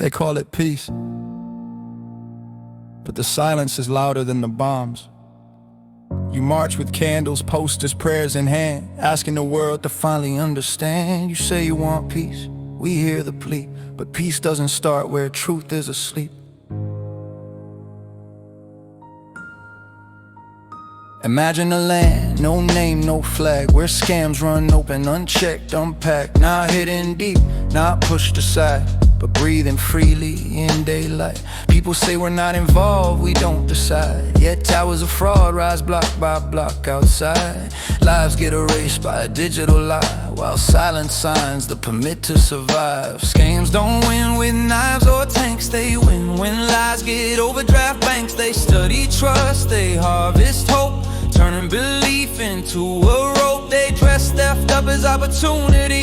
They call it peace, but the silence is louder than the bombs. You march with candles, posters, prayers in hand, asking the world to finally understand. You say you want peace, we hear the plea, but peace doesn't start where truth is asleep. Imagine a land, no name, no flag, where scams run open, unchecked, unpacked, not hidden deep, not pushed aside, but breathing freely in daylight. People say we're not involved, we don't decide, yet towers of fraud rise block by block outside. Lives get erased by a digital lie, while silence signs the permit to survive. Scams don't win with knives or tanks, they win when lies get overdraft banks. They study trust, they harvest hope, turning belief into a rope. They dress theft up as opportunity,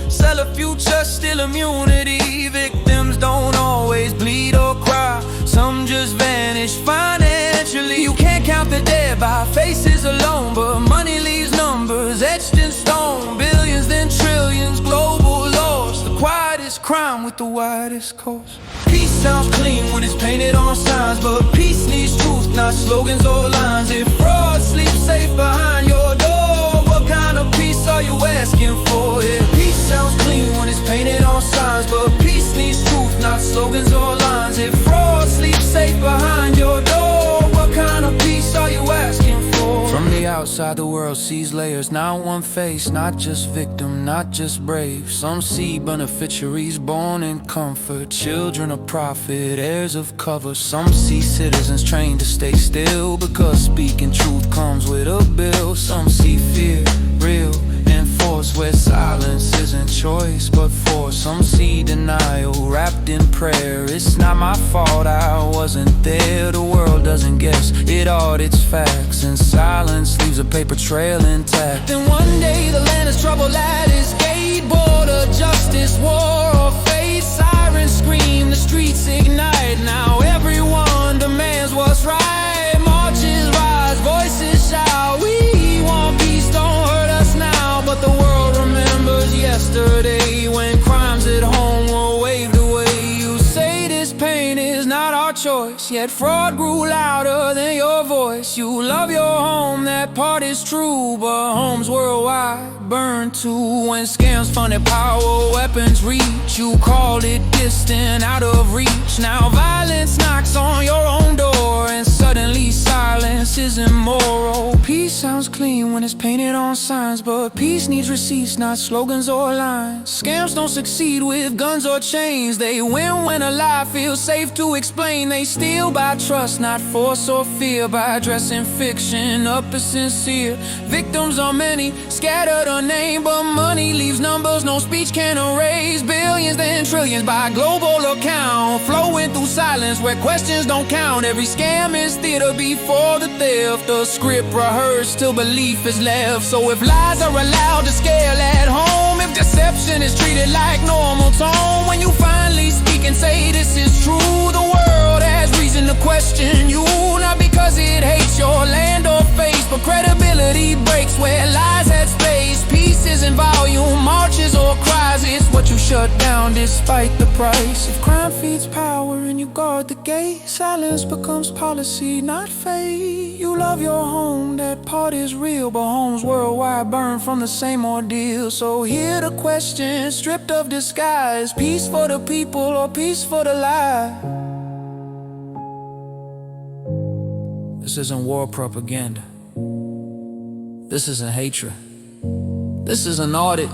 sell a future, still immunity. Victims don't always bleed or cry, some just vanish financially. You can't count the dead by faces alone, but money leaves numbers etched in stone. Billions then trillions, global loss, the quietest crime with the widest cost. Peace sounds clean when it's painted on signs, but peace needs truth, not slogans or lines. If fraud sleeps safe behind your door, what kind of peace are you asking for? Yeah, peace sounds clean when it's painted on signs, but peace needs truth, not slogans or lines. If fraud sleeps safe behind your door, what kind of peace are you asking for? From the outside the world sees layers, not one face, not just victim, not just brave. Some see beneficiaries born in comfort, children of profit, heirs of cover. Some see citizens trained to stay still, because speaking truth comes with a bill. Some see fear, real enforced, where silence isn't choice but force. Some see denial wrapped in prayer. It's not my fault, I wasn't there. The world doesn't guess, it audits facts, and silence leaves a paper trail intact. Then one day the land is troubled at its gate, border justice, war or fate. Sirens scream, the streets ignite. Now everyone demands what's right. Marches rise, voices shout. We want peace, don't hurt us now. But the world remembers yesterday, when crimes at home were waved away. You say this pain is not our choice, yet fraud grew louder than your voice. You love your home, that part is true, but homes worldwide burn too. When scams funded power, weapons reach, you called it distant, out of reach. Now violence knocks on your own door, and suddenly silence is immoral. Peace sounds clean when it's painted on signs, but peace needs receipts, not slogans or lines. Scams don't succeed with guns or chains, they win when a lie feels safe to explain. They steal by trust, not force or fear, by dressing fiction up as sincere. Victims are many, scattered unnamed, but money leaves numbers no speech can erase. Billions then trillions by global account, flowing through silence where questions don't count. Every scam is theater before the theft, a script rehearsed till belief is left. So if lies are allowed to scale at home, if deception is treated like normal tone, when you finally speak and say this is true, the world has reason to question you. Not because it hates your land or face, but credibility breaks where lies had space. Peace isn't volume, marches or cries, it's what you shut down despite the price. If crime feeds power and you guard the gate, silence becomes policy, not fate. You love your home, that part is real, but homes worldwide burn from the same ordeal. So hear the question, stripped of disguise: peace for the people or peace for the lie? This isn't war propaganda, this isn't hatred, this is an audit.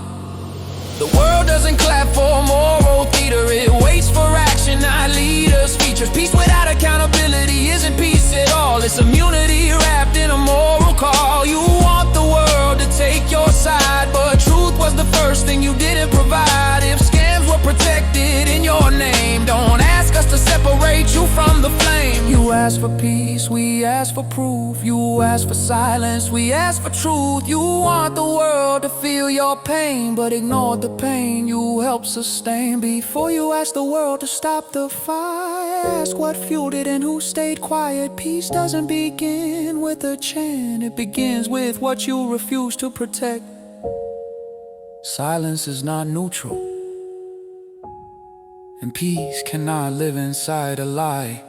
The world doesn't clap for moral theater, it waits for action, not leaders' features. Peace without accountability isn't peace at all, it's immunity wrapped in a moral call. You want the world to take your side, but truth was the first thing you didn't provide. If scams were protected in your name, don't ask us to separate you from the flame. You ask for peace, we ask for proof. You ask for silence, we ask for truth. You want the world to feel your pain, but ignore the pain you help sustain. Before you ask the world to stop the fire, ask what fueled it and who stayed quiet. Peace doesn't begin with a chant, it begins with what you refuse to protect. Silence is not neutral, And peace cannot live inside a lie.